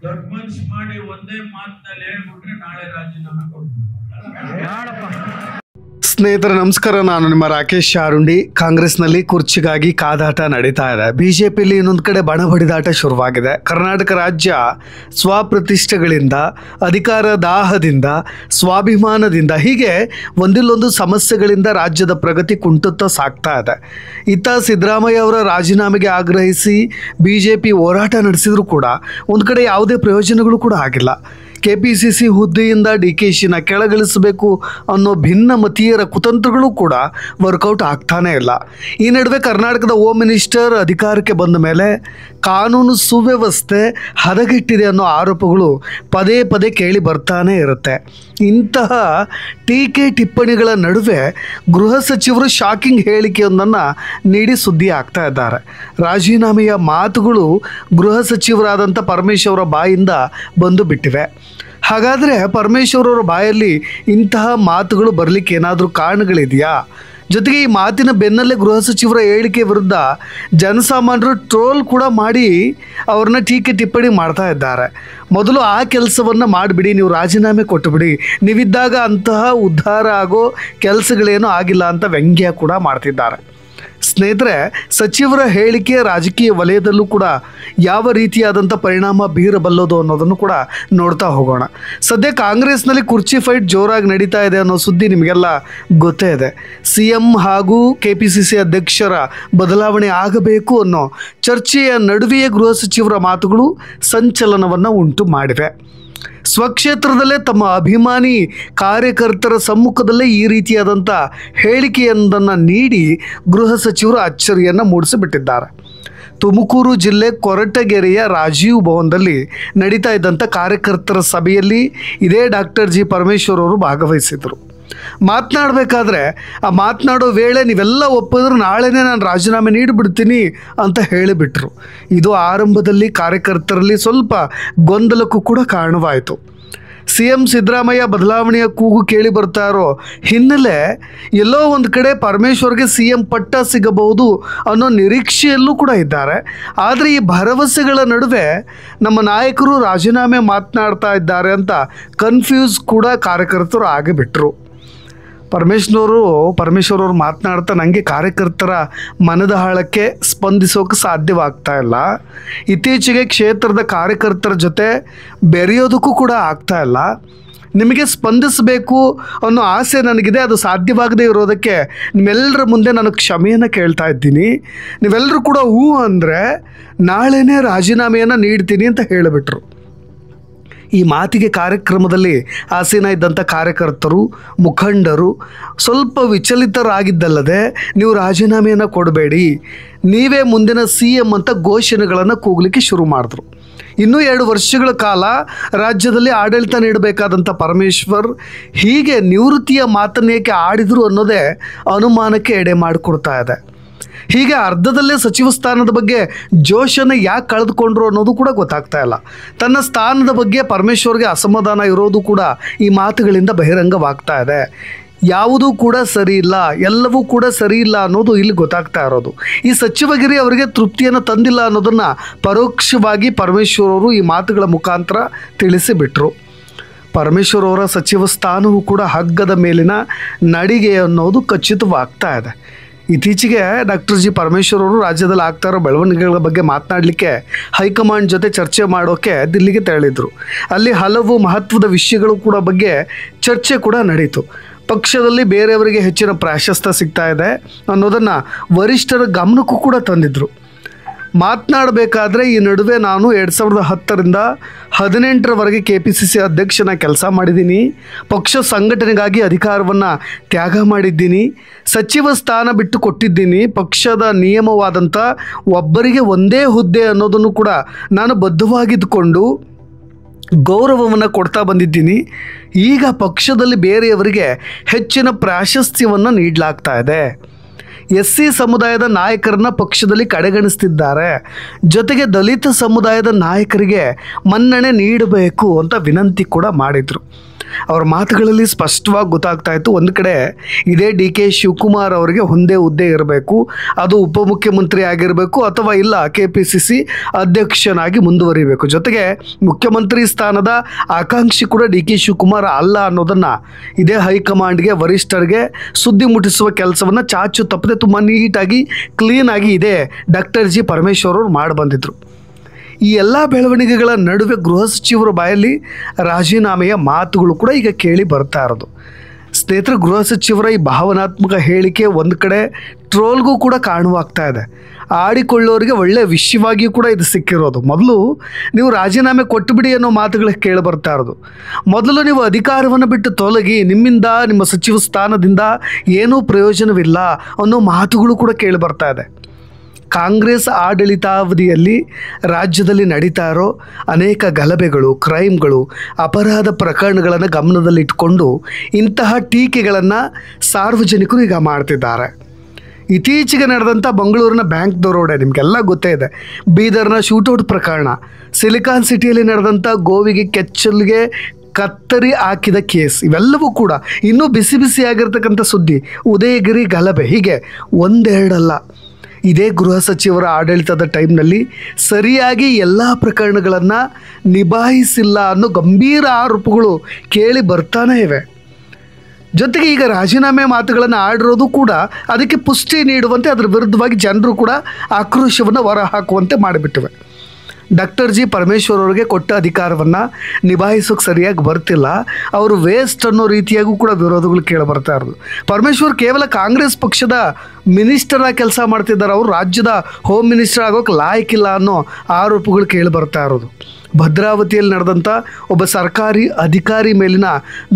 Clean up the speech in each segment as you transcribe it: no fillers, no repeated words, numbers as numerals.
ದೊಡ್ಡ ಮನ್ಸು ಮಾಡಿ ಒಂದೇ ಮಾತಿನಲ್ಲಿ ಹೇಳ್ಬಿಟ್ರೆ ನಾಳೆ ರಾಜೀನಾಮೆ ಕೊಡ್ಬೇಕು. ಸ್ನೇಹಿತರೆ ನಮಸ್ಕಾರ, ನಾನು ನಿಮ್ಮ ರಾಕೇಶ್ ಶಾರುಂಡಿ. ಕಾಂಗ್ರೆಸ್ನಲ್ಲಿ ಕುರ್ಚಿಗಾಗಿ ಕಾದಾಟ ನಡೀತಾ ಇದೆ. ಬಿಜೆಪಿಯಲ್ಲಿ ಇನ್ನೊಂದು ಕಡೆ ಬಣ ಬಡಿದಾಟ ಶುರುವಾಗಿದೆ. ಕರ್ನಾಟಕ ರಾಜ್ಯ ಸ್ವಪ್ರತಿಷ್ಠೆಗಳಿಂದ, ಅಧಿಕಾರ ದಾಹದಿಂದ, ಸ್ವಾಭಿಮಾನದಿಂದ ಹೀಗೆ ಒಂದಿಲ್ಲೊಂದು ಸಮಸ್ಯೆಗಳಿಂದ ರಾಜ್ಯದ ಪ್ರಗತಿ ಕುಂಟುತ್ತಾ ಸಾಗ್ತಾ ಇದೆ. ಇತ್ತ ಸಿದ್ದರಾಮಯ್ಯ ಅವರ ರಾಜೀನಾಮೆಗೆ ಆಗ್ರಹಿಸಿ ಬಿಜೆಪಿ ಹೋರಾಟ ನಡೆಸಿದ್ರು ಕೂಡ ಒಂದು ಕಡೆ ಯಾವುದೇ ಪ್ರಯೋಜನಗಳು ಕೂಡ ಆಗಿಲ್ಲ. ಕೆಪಿಸಿಸಿ ಹುದ್ದೆಯಿಂದ ಡಿಕೆಶಿನ ಕೆಳಗಿಳಿಸಬೇಕು ಅನ್ನೋ ಭಿನ್ನ ಮತೀಯರ ಕುತಂತ್ರಗಳು ಕೂಡ ವರ್ಕೌಟ್ ಆಗ್ತಾನೇ ಇಲ್ಲ. ಈ ನಡುವೆ ಕರ್ನಾಟಕದ ಹೋಮ್ ಮಿನಿಸ್ಟರ್ ಅಧಿಕಾರಕ್ಕೆ ಬಂದ ಮೇಲೆ ಕಾನೂನು ಸುವ್ಯವಸ್ಥೆ ಹದಗೆಟ್ಟಿದೆ ಅನ್ನೋ ಆರೋಪಗಳು ಪದೇ ಪದೇ ಕೇಳಿ ಬರ್ತಾನೆ ಇರುತ್ತೆ. ಇಂತಹ ಟೀಕೆ ಟಿಪ್ಪಣಿಗಳ ನಡುವೆ ಗೃಹ ಸಚಿವರು ಶಾಕಿಂಗ್ ಹೇಳಿಕೆಯೊಂದನ್ನು ನೀಡಿ ಸುದ್ದಿ ಆಗ್ತಾ ಇದ್ದಾರೆ. ರಾಜೀನಾಮೆಯ ಮಾತುಗಳು ಗೃಹ ಸಚಿವರಾದಂಥ ಪರಮೇಶ್ವರ್ ಅವರ ಬಾಯಿಂದ ಬಂದು ಬಿಟ್ಟಿವೆ. ಹಾಗಾದರೆ ಪರಮೇಶ್ವರ್ ಅವರ ಬಾಯಲ್ಲಿ ಇಂತಹ ಮಾತುಗಳು ಬರಲಿಕ್ಕೆ ಏನಾದರೂ ಕಾರಣಗಳಿದೆಯಾ? ಜೊತೆಗೆ ಈ ಮಾತಿನ ಬೆನ್ನಲ್ಲೇ ಗೃಹ ಸಚಿವರ ಹೇಳಿಕೆ ವಿರುದ್ಧ ಜನಸಾಮಾನ್ಯರು ಟ್ರೋಲ್ ಕೂಡ ಮಾಡಿ ಅವ್ರನ್ನ ಟೀಕೆ ಟಿಪ್ಪಣಿ ಮಾಡ್ತಾ ಇದ್ದಾರೆ. ಮೊದಲು ಆ ಕೆಲಸವನ್ನು ಮಾಡಿಬಿಡಿ, ನೀವು ರಾಜೀನಾಮೆ ಕೊಟ್ಟುಬಿಡಿ, ನೀವಿದ್ದಾಗ ಅಂತಹ ಉದ್ಧಾರ ಆಗೋ ಕೆಲಸಗಳೇನೂ ಆಗಿಲ್ಲ ಅಂತ ವ್ಯಂಗ್ಯ ಕೂಡ ಮಾಡ್ತಿದ್ದಾರೆ. ಸ್ನೇಹಿತರೆ, ಸಚಿವರ ಹೇಳಿಕೆ ರಾಜಕೀಯ ವಲಯದಲ್ಲೂ ಕೂಡ ಯಾವ ರೀತಿಯಾದಂಥ ಪರಿಣಾಮ ಬೀರಬಲ್ಲದು ಅನ್ನೋದನ್ನು ಕೂಡ ನೋಡ್ತಾ ಹೋಗೋಣ. ಸದ್ಯ ಕಾಂಗ್ರೆಸ್ನಲ್ಲಿ ಕುರ್ಚಿ ಫೈಟ್ ಜೋರಾಗಿ ನಡೀತಾ ಇದೆ ಅನ್ನೋ ಸುದ್ದಿ ನಿಮಗೆಲ್ಲ ಗೊತ್ತೇ ಇದೆ. CM ಹಾಗೂ KPCC ಅಧ್ಯಕ್ಷರ ಬದಲಾವಣೆ ಆಗಬೇಕು ಅನ್ನೋ ಚರ್ಚೆಯ ನಡುವೆಯೇ ಗೃಹ ಸಚಿವರ ಮಾತುಗಳು ಸಂಚಲನವನ್ನು ಉಂಟು ಮಾಡಿವೆ. ಸ್ವಕ್ಷೇತ್ರದಲ್ಲೇ ತಮ್ಮ ಅಭಿಮಾನಿ ಕಾರ್ಯಕರ್ತರ ಸಮ್ಮುಖದಲ್ಲೇ ಈ ರೀತಿಯಾದಂಥ ಹೇಳಿಕೆಯೊಂದನ್ನು ನೀಡಿ ಗೃಹ ಸಚಿವರು ಅಚ್ಚರಿಯನ್ನು ಮೂಡಿಸಿಬಿಟ್ಟಿದ್ದಾರೆ. ತುಮಕೂರು ಜಿಲ್ಲೆ ಕೊರಟಗೆರೆಯ ರಾಜೀವ್ ಭವನದಲ್ಲಿ ನಡೀತಾ ಇದ್ದಂಥ ಕಾರ್ಯಕರ್ತರ ಸಭೆಯಲ್ಲಿ ಇದೇ ಡಾಕ್ಟರ್ G. ಪರಮೇಶ್ವರ್ ಅವರು ಭಾಗವಹಿಸಿದರು. ಮಾತನಾಡಬೇಕಾದ್ರೆ ಆ ಮಾತನಾಡೋ ವೇಳೆ ನೀವೆಲ್ಲ ಒಪ್ಪಿದ್ರೆ ನಾಳೆನೇ ನಾನು ರಾಜೀನಾಮೆ ನೀಡಿಬಿಡ್ತೀನಿ ಅಂತ ಹೇಳಿಬಿಟ್ರು. ಇದು ಆರಂಭದಲ್ಲಿ ಕಾರ್ಯಕರ್ತರಲ್ಲಿ ಸ್ವಲ್ಪ ಗೊಂದಲಕ್ಕೂ ಕೂಡ ಕಾರಣವಾಯಿತು. CM ಸಿದ್ದರಾಮಯ್ಯ ಬದಲಾವಣೆಯ ಕೂಗು ಕೇಳಿ ಬರ್ತಾ ಇರೋ ಹಿನ್ನೆಲೆ ಎಲ್ಲೋ ಒಂದು ಕಡೆ ಪರಮೇಶ್ವರ್ಗೆ CM ಪಟ್ಟ ಸಿಗಬಹುದು ಅನ್ನೋ ನಿರೀಕ್ಷೆಯಲ್ಲೂ ಕೂಡ ಇದ್ದಾರೆ. ಆದರೆ ಈ ಭರವಸೆಗಳ ನಡುವೆ ನಮ್ಮ ನಾಯಕರು ರಾಜೀನಾಮೆ ಮಾತನಾಡ್ತಾ ಇದ್ದಾರೆ ಅಂತ ಕನ್ಫ್ಯೂಸ್ ಕೂಡ ಕಾರ್ಯಕರ್ತರು ಆಗಿಬಿಟ್ರು. ಪರಮೇಶ್ವರ್ ಅವರು ಮಾತನಾಡ್ತಾ ನನಗೆ ಕಾರ್ಯಕರ್ತರ ಮನದ ಆಳಕ್ಕೆ ಸ್ಪಂದಿಸೋಕೆ ಸಾಧ್ಯವಾಗ್ತಾ ಇಲ್ಲ. ಇತ್ತೀಚೆಗೆ ಕ್ಷೇತ್ರದ ಕಾರ್ಯಕರ್ತರ ಜೊತೆ ಬೆರೆಯೋದಕ್ಕೂ ಕೂಡ ಆಗ್ತಾ ಇಲ್ಲ. ನಿಮಗೆ ಸ್ಪಂದಿಸಬೇಕು ಅನ್ನೋ ಆಸೆ ನನಗಿದೆ, ಅದು ಸಾಧ್ಯವಾಗದೇ ಇರೋದಕ್ಕೆ ನಿಮ್ಮೆಲ್ಲರ ಮುಂದೆ ನಾನು ಕ್ಷಮೆಯನ್ನು ಕೇಳ್ತಾ ಇದ್ದೀನಿ. ನೀವೆಲ್ಲರೂ ಕೂಡ ಹೂ ಅಂದರೆ ನಾಳೆನೇ ರಾಜೀನಾಮೆಯನ್ನು ನೀಡ್ತೀನಿ ಅಂತ ಹೇಳಿಬಿಟ್ರು. ಈ ಮಾತಿಗೆ ಕಾರ್ಯಕ್ರಮದಲ್ಲಿ ಆಸೀನ ಇದ್ದಂಥ ಕಾರ್ಯಕರ್ತರು, ಮುಖಂಡರು ಸ್ವಲ್ಪ ವಿಚಲಿತರಾಗಿದ್ದಲ್ಲದೆ ನೀವು ರಾಜೀನಾಮೆಯನ್ನು ಕೊಡಬೇಡಿ, ನೀವೇ ಮುಂದಿನ CM ಅಂತ ಘೋಷಣೆಗಳನ್ನು ಕೂಗಲಿಕ್ಕೆ ಶುರು ಮಾಡಿದ್ರು. ಇನ್ನೂ 2 ವರ್ಷಗಳ ಕಾಲ ರಾಜ್ಯದಲ್ಲಿ ಆಡಳಿತ ನೀಡಬೇಕಾದಂಥ ಪರಮೇಶ್ವರ್ ಹೀಗೆ ನಿವೃತ್ತಿಯ ಮಾತನ್ನೇಕೆ ಆಡಿದರು ಅನ್ನೋದೇ ಅನುಮಾನಕ್ಕೆ ಎಡೆ ಮಾಡಿಕೊಡ್ತಾ ಇದೆ. ಹೀಗೆ ಅರ್ಧದಲ್ಲೇ ಸಚಿವ ಸ್ಥಾನದ ಬಗ್ಗೆ ಜೋಶನ್ನು ಯಾಕೆ ಕಳೆದುಕೊಂಡ್ರು ಅನ್ನೋದು ಕೂಡ ಗೊತ್ತಾಗ್ತಾ ಇಲ್ಲ. ತನ್ನ ಸ್ಥಾನದ ಬಗ್ಗೆ ಪರಮೇಶ್ವರ್ಗೆ ಅಸಮಾಧಾನ ಇರೋದು ಕೂಡ ಈ ಮಾತುಗಳಿಂದ ಬಹಿರಂಗವಾಗ್ತಾ ಇದೆ. ಯಾವುದೂ ಕೂಡ ಸರಿ ಇಲ್ಲ, ಎಲ್ಲವೂ ಕೂಡ ಸರಿ ಇಲ್ಲ ಅನ್ನೋದು ಇಲ್ಲಿ ಗೊತ್ತಾಗ್ತಾ ಇರೋದು. ಈ ಸಚಿವಗಿರಿ ಅವರಿಗೆ ತೃಪ್ತಿಯನ್ನು ತಂದಿಲ್ಲ ಅನ್ನೋದನ್ನು ಪರೋಕ್ಷವಾಗಿ ಪರಮೇಶ್ವರ್ ಅವರು ಈ ಮಾತುಗಳ ಮುಖಾಂತರ ತಿಳಿಸಿಬಿಟ್ರು. ಪರಮೇಶ್ವರ್ ಅವರ ಸಚಿವ ಸ್ಥಾನವೂ ಕೂಡ ಹಗ್ಗದ ಮೇಲಿನ ನಡಿಗೆ ಅನ್ನೋದು ಖಚಿತವಾಗ್ತಾ ಇದೆ. ಇತ್ತೀಚೆಗೆ ಡಾಕ್ಟರ್ G. ಪರಮೇಶ್ವರ್ ಅವರು ರಾಜ್ಯದಲ್ಲಿ ಆಗ್ತಾ ಇರೋ ಬೆಳವಣಿಗೆಗಳ ಬಗ್ಗೆ ಮಾತನಾಡಲಿಕ್ಕೆ ಹೈಕಮಾಂಡ್ ಜೊತೆ ಚರ್ಚೆ ಮಾಡೋಕ್ಕೆ ದಿಲ್ಲಿಗೆ ತೆರಳಿದ್ರು. ಅಲ್ಲಿ ಹಲವು ಮಹತ್ವದ ವಿಷಯಗಳು ಕೂಡ ಬಗ್ಗೆ ಚರ್ಚೆ ಕೂಡ ನಡೀತು. ಪಕ್ಷದಲ್ಲಿ ಬೇರೆಯವರಿಗೆ ಹೆಚ್ಚಿನ ಪ್ರಾಶಸ್ತ್ಯ ಸಿಗ್ತಾ ಇದೆ ಅನ್ನೋದನ್ನು ವರಿಷ್ಠರ ಗಮನಕ್ಕೂ ಕೂಡ ತಂದಿದ್ರು. ಮಾತನಾಡಬೇಕಾದ್ರೆ ಈ ನಡುವೆ ನಾನು 2010ರಿಂದ 2018ರವರೆಗೆ KPCC ಅಧ್ಯಕ್ಷನ ಕೆಲಸ ಮಾಡಿದ್ದೀನಿ, ಪಕ್ಷ ಸಂಘಟನೆಗಾಗಿ ಅಧಿಕಾರವನ್ನು ತ್ಯಾಗ ಮಾಡಿದ್ದೀನಿ, ಸಚಿವ ಸ್ಥಾನ ಬಿಟ್ಟು ಕೊಟ್ಟಿದ್ದೀನಿ, ಪಕ್ಷದ ನಿಯಮವಾದಂಥ ಒಬ್ಬರಿಗೆ ಒಂದೇ ಹುದ್ದೆ ಅನ್ನೋದನ್ನು ಕೂಡ ನಾನು ಬದ್ಧವಾಗಿದ್ದುಕೊಂಡು ಗೌರವವನ್ನು ಕೊಡ್ತಾ ಬಂದಿದ್ದೀನಿ. ಈಗ ಪಕ್ಷದಲ್ಲಿ ಬೇರೆಯವರಿಗೆ ಹೆಚ್ಚಿನ ಪ್ರಾಶಸ್ತ್ಯವನ್ನು ನೀಡಲಾಗ್ತಾ ಇದೆ. SC ಸಮುದಾಯದ ನಾಯಕರನ್ನ ಪಕ್ಷದಲ್ಲಿ ಕಡೆಗಣಿಸ್ತಿದ್ದಾರೆ. ಜೊತೆಗೆ ದಲಿತ ಸಮುದಾಯದ ನಾಯಕರಿಗೆ ಮನ್ನಣೆ ನೀಡಬೇಕು ಅಂತ ವಿನಂತಿ ಕೂಡ ಮಾಡಿದರು. ಅವರ ಮಾತುಗಳಲ್ಲಿ ಸ್ಪಷ್ಟವಾಗಿ ಗೊತ್ತಾಗ್ತಾ ಇತ್ತು. ಒಂದು ಕಡೆ ಇದೇ DK ಶಿವಕುಮಾರ್ ಅವರಿಗೆ ಒಂದೇ ಹುದ್ದೆ ಇರಬೇಕು, ಅದು ಉಪಮುಖ್ಯಮಂತ್ರಿ ಆಗಿರಬೇಕು ಅಥವಾ ಇಲ್ಲ KPCC ಅಧ್ಯಕ್ಷನಾಗಿ ಮುಂದುವರಿಬೇಕು. ಜೊತೆಗೆ ಮುಖ್ಯಮಂತ್ರಿ ಸ್ಥಾನದ ಆಕಾಂಕ್ಷಿ ಕೂಡ DK ಶಿವಕುಮಾರ್ ಅಲ್ಲ ಅನ್ನೋದನ್ನು ಇದೇ ಹೈಕಮಾಂಡ್ಗೆ, ವರಿಷ್ಠರಿಗೆ ಸುದ್ದಿ ಮುಟ್ಟಿಸುವ ಕೆಲಸವನ್ನು ಚಾಚು ತಪ್ಪದೆ ತುಂಬ ನೀಟಾಗಿ ಕ್ಲೀನಾಗಿ ಇದೇ ಡಾಕ್ಟರ್ G ಪರಮೇಶ್ವರ್ ಅವರು ಮಾಡಿ ಬಂದಿದ್ದರು. ಈ ಎಲ್ಲ ಬೆಳವಣಿಗೆಗಳ ನಡುವೆ ಗೃಹ ಸಚಿವರ ಬಾಯಲ್ಲಿ ರಾಜೀನಾಮೆಯ ಮಾತುಗಳು ಕೂಡ ಈಗ ಕೇಳಿ ಬರ್ತಾ ಇರೋದು. ಸ್ನೇಹಿತರೆ, ಗೃಹ ಸಚಿವರ ಈ ಭಾವನಾತ್ಮಕ ಹೇಳಿಕೆ ಒಂದು ಕಡೆ ಟ್ರೋಲ್ಗೂ ಕೂಡ ಕಾರಣವಾಗ್ತಾ ಇದೆ. ಆಡಿಕೊಳ್ಳೋರಿಗೆ ಒಳ್ಳೆಯ ವಿಷಯವಾಗಿಯೂ ಕೂಡ ಇದು ಸಿಕ್ಕಿರೋದು. ಮೊದಲು ನೀವು ರಾಜೀನಾಮೆ ಕೊಟ್ಟುಬಿಡಿ ಅನ್ನೋ ಮಾತುಗಳು ಕೇಳಿ ಬರ್ತಾ ಇರೋದು. ಮೊದಲು ನೀವು ಅಧಿಕಾರವನ್ನು ಬಿಟ್ಟು ತೊಲಗಿ, ನಿಮ್ಮಿಂದ ನಿಮ್ಮ ಸಚಿವ ಸ್ಥಾನದಿಂದ ಏನೂ ಪ್ರಯೋಜನವಿಲ್ಲ ಅನ್ನೋ ಮಾತುಗಳು ಕೂಡ ಕೇಳಿ ಬರ್ತಾ ಇದೆ. ಕಾಂಗ್ರೆಸ್ ಆಡಳಿತಾವಧಿಯಲ್ಲಿ ರಾಜ್ಯದಲ್ಲಿ ನಡೀತಾ ಇರೋ ಅನೇಕ ಗಲಭೆಗಳು, ಕ್ರೈಮ್ಗಳು, ಅಪರಾಧ ಪ್ರಕರಣಗಳನ್ನು ಗಮನದಲ್ಲಿಟ್ಟುಕೊಂಡು ಇಂತಹ ಟೀಕೆಗಳನ್ನು ಸಾರ್ವಜನಿಕರು ಈಗ ಮಾಡ್ತಿದ್ದಾರೆ. ಇತ್ತೀಚೆಗೆ ನಡೆದಂಥ ಮಂಗಳೂರಿನ ಬ್ಯಾಂಕ್ ದರೋಡೆ ನಿಮಗೆಲ್ಲ ಗೊತ್ತೇ ಇದೆ. ಬೀದರ್ನ ಶೂಟೌಟ್ ಪ್ರಕರಣ, ಸಿಲಿಕಾನ್ ಸಿಟಿಯಲ್ಲಿ ನಡೆದಂಥ ಗೋವಿಗೆ ಕೆಚ್ಚಲಿಗೆ ಕತ್ತರಿ ಹಾಕಿದ ಕೇಸ್, ಇವೆಲ್ಲವೂ ಕೂಡ ಇನ್ನೂ ಬಿಸಿ ಬಿಸಿಯಾಗಿರ್ತಕ್ಕಂಥ ಸುದ್ದಿ. ಉದಯಗಿರಿ ಗಲಭೆ, ಹೀಗೆ ಒಂದೆರಡಲ್ಲ. ಇದೇ ಗೃಹ ಸಚಿವರ ಆಡಳಿತದ ಟೈಮ್ನಲ್ಲಿ ಸರಿಯಾಗಿ ಎಲ್ಲ ಪ್ರಕರಣಗಳನ್ನು ನಿಭಾಯಿಸಿಲ್ಲ ಅನ್ನೋ ಗಂಭೀರ ಆರೋಪಗಳು ಕೇಳಿ ಬರ್ತಾನೇ ಇವೆ. ಜೊತೆಗೆ ಈಗ ರಾಜೀನಾಮೆ ಮಾತುಗಳನ್ನು ಆಡಿರೋದು ಕೂಡ ಅದಕ್ಕೆ ಪುಷ್ಟಿ ನೀಡುವಂತೆ, ಅದರ ವಿರುದ್ಧವಾಗಿ ಜನರು ಕೂಡ ಆಕ್ರೋಶವನ್ನು ಹೊರಹಾಕುವಂತೆ ಮಾಡಿಬಿಟ್ಟಿವೆ. ಡಾಕ್ಟರ್ G ಪರಮೇಶ್ವರ್ ಅವರಿಗೆ ಕೊಟ್ಟ ಅಧಿಕಾರವನ್ನು ನಿಭಾಯಿಸೋಕೆ ಸರಿಯಾಗಿ ಬರ್ತಿಲ್ಲ, ಅವರು ವೇಸ್ಟ್ ಅನ್ನೋ ರೀತಿಯಾಗೂ ಕೂಡ ವಿರೋಧಗಳು ಕೇಳಿ ಬರ್ತಾ ಇರೋದು. ಪರಮೇಶ್ವರ್ ಕೇವಲ ಕಾಂಗ್ರೆಸ್ ಪಕ್ಷದ ಮಿನಿಸ್ಟರಾಗಿ ಕೆಲಸ ಮಾಡ್ತಿದ್ದಾರೆ, ಅವರು ರಾಜ್ಯದ ಹೋಮ್ ಮಿನಿಸ್ಟರ್ ಆಗೋಕೆ ಲಾಯಕ್ಕಿಲ್ಲ ಅನ್ನೋ ಆರೋಪಗಳು ಕೇಳಿ ಬರ್ತಾ ಇರೋದು. ಭದ್ರಾವತಿಯಲ್ಲಿ ನಡೆದಂಥ ಒಬ್ಬ ಸರ್ಕಾರಿ ಅಧಿಕಾರಿ ಮೇಲಿನ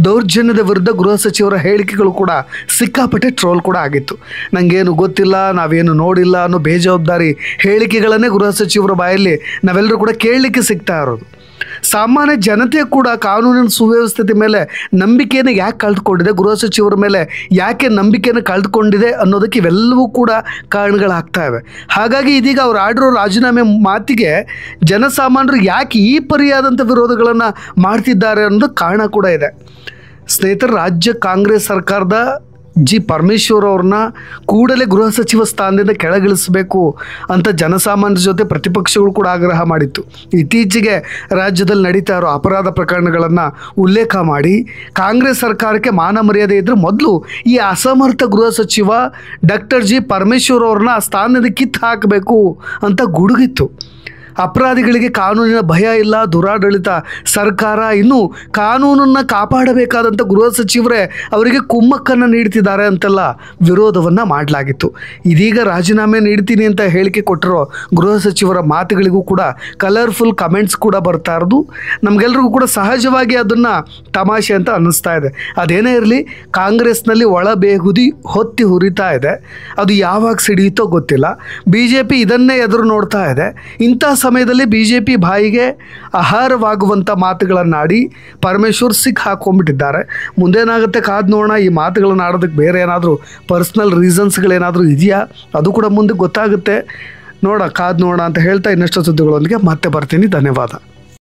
ದೌರ್ಜನ್ಯದ ವಿರುದ್ಧ ಗೃಹ ಸಚಿವರ ಹೇಳಿಕೆಗಳು ಕೂಡ ಸಿಕ್ಕಾಪಟ್ಟೆ ಟ್ರೋಲ್ ಕೂಡ ಆಗಿತ್ತು. ನನಗೇನು ಗೊತ್ತಿಲ್ಲ, ನಾವೇನು ನೋಡಿಲ್ಲ ಅನ್ನೋ ಬೇಜವಾಬ್ದಾರಿ ಹೇಳಿಕೆಗಳನ್ನೇ ಗೃಹ ಸಚಿವರ ಬಾಯಲ್ಲಿ ನಾವೆಲ್ಲರೂ ಕೂಡ ಕೇಳಲಿಕ್ಕೆ ಸಿಗ್ತಾ ಇರೋದು. ಸಾಮಾನ್ಯ ಜನತೆ ಕೂಡ ಕಾನೂನಿನ ಸುವ್ಯವಸ್ಥೆ ಮೇಲೆ ನಂಬಿಕೆಯನ್ನು ಯಾಕೆ ಕಳೆದುಕೊಂಡಿದೆ, ಗೃಹ ಸಚಿವರ ಮೇಲೆ ಯಾಕೆ ನಂಬಿಕೆಯನ್ನು ಕಳೆದುಕೊಂಡಿದೆ ಅನ್ನೋದಕ್ಕೆ ಇವೆಲ್ಲವೂ ಕೂಡ ಕಾರಣಗಳಾಗ್ತಾ ಇವೆ. ಹಾಗಾಗಿ ಇದೀಗ ಅವ್ರು ಆಡಿರೋ ರಾಜೀನಾಮೆ ಮಾತಿಗೆ ಜನಸಾಮಾನ್ಯರು ಯಾಕೆ ಈ ಪರಿಯಾದಂಥ ವಿರೋಧಗಳನ್ನು ಮಾಡ್ತಿದ್ದಾರೆ ಅನ್ನೋದು ಕಾರಣ ಕೂಡ ಇದೆ. ಸ್ನೇಹಿತರೆ, ರಾಜ್ಯ ಕಾಂಗ್ರೆಸ್ ಸರ್ಕಾರದ G ಪರಮೇಶ್ವರ್ ಅವ್ರನ್ನ ಕೂಡಲೇ ಗೃಹ ಸಚಿವ ಸ್ಥಾನದಿಂದ ಕೆಳಗಿಳಿಸಬೇಕು ಅಂತ ಜನಸಾಮಾನ್ಯರ ಜೊತೆ ಪ್ರತಿಪಕ್ಷಗಳು ಕೂಡ ಆಗ್ರಹ ಮಾಡಿತ್ತು. ಇತ್ತೀಚೆಗೆ ರಾಜ್ಯದಲ್ಲಿ ನಡೀತಾ ಇರೋ ಅಪರಾಧ ಪ್ರಕರಣಗಳನ್ನು ಉಲ್ಲೇಖ ಮಾಡಿ ಕಾಂಗ್ರೆಸ್ ಸರ್ಕಾರಕ್ಕೆ ಮಾನ ಮರ್ಯಾದೆ ಇದ್ದರೆ ಮೊದಲು ಈ ಅಸಮರ್ಥ ಗೃಹ ಸಚಿವ ಡಾಕ್ಟರ್ G ಪರಮೇಶ್ವರ್ ಅವ್ರನ್ನ ಆ ಸ್ಥಾನದಿಂದ ಕಿತ್ತು ಹಾಕಬೇಕು ಅಂತ ಗುಡುಗಿತ್ತು. ಅಪರಾಧಿಗಳಿಗೆ ಕಾನೂನಿನ ಭಯ ಇಲ್ಲ, ದುರಾಡಳಿತ ಸರ್ಕಾರ ಇನ್ನು ಕಾನೂನನ್ನು ಕಾಪಾಡಬೇಕಾದಂಥ ಗೃಹ ಸಚಿವರೇ ಅವರಿಗೆ ಕುಮ್ಮಕ್ಕನ್ನು ನೀಡ್ತಿದ್ದಾರೆ ಅಂತೆಲ್ಲ ವಿರೋಧವನ್ನು ಮಾಡಲಾಗಿತ್ತು. ಇದೀಗ ರಾಜೀನಾಮೆ ನೀಡ್ತೀನಿ ಅಂತ ಹೇಳಿಕೆ ಕೊಟ್ಟಿರೋ ಗೃಹ ಸಚಿವರ ಮಾತುಗಳಿಗೂ ಕೂಡ ಕಲರ್ಫುಲ್ ಕಮೆಂಟ್ಸ್ ಕೂಡ ಬರ್ತಾ ಇರೋದು ನಮಗೆಲ್ರಿಗೂ ಕೂಡ ಸಹಜವಾಗಿ ಅದನ್ನು ತಮಾಷೆ ಅಂತ ಅನ್ನಿಸ್ತಾ ಇದೆ. ಅದೇನೇ ಇರಲಿ, ಕಾಂಗ್ರೆಸ್ನಲ್ಲಿ ಒಳಬೇಗುದಿ ಹೊತ್ತಿ ಹುರಿತಾ ಇದೆ. ಅದು ಯಾವಾಗ ಸಿಡಿಯುತ್ತೋ ಗೊತ್ತಿಲ್ಲ. BJP ಇದನ್ನೇ ಎದುರು ನೋಡ್ತಾ ಇದೆ. ಇಂಥ ಸಮಯದಲ್ಲಿ BJP ಬಾಯಿಗೆ ಆಹಾರವಾಗುವಂಥ ಮಾತುಗಳನ್ನಾಡಿ ಪರಮೇಶ್ವರ್ ಸಿಕ್ ಹಾಕೊಂಡ್ಬಿಟ್ಟಿದ್ದಾರೆ. ಮುಂದೇನಾಗುತ್ತೆ ಕಾದು ನೋಡೋಣ. ಈ ಮಾತುಗಳನ್ನು ಆಡೋದಕ್ಕೆ ಬೇರೆ ಏನಾದರೂ ಪರ್ಸ್ನಲ್ ರೀಸನ್ಸ್ಗಳೇನಾದರೂ ಇದೆಯಾ, ಅದು ಕೂಡ ಮುಂದೆ ಗೊತ್ತಾಗುತ್ತೆ. ಕಾದು ನೋಡೋಣ ಅಂತ ಹೇಳ್ತಾ ಇನ್ನಷ್ಟು ಸುದ್ದಿಗಳೊಂದಿಗೆ ಮತ್ತೆ ಬರ್ತೀನಿ. ಧನ್ಯವಾದ.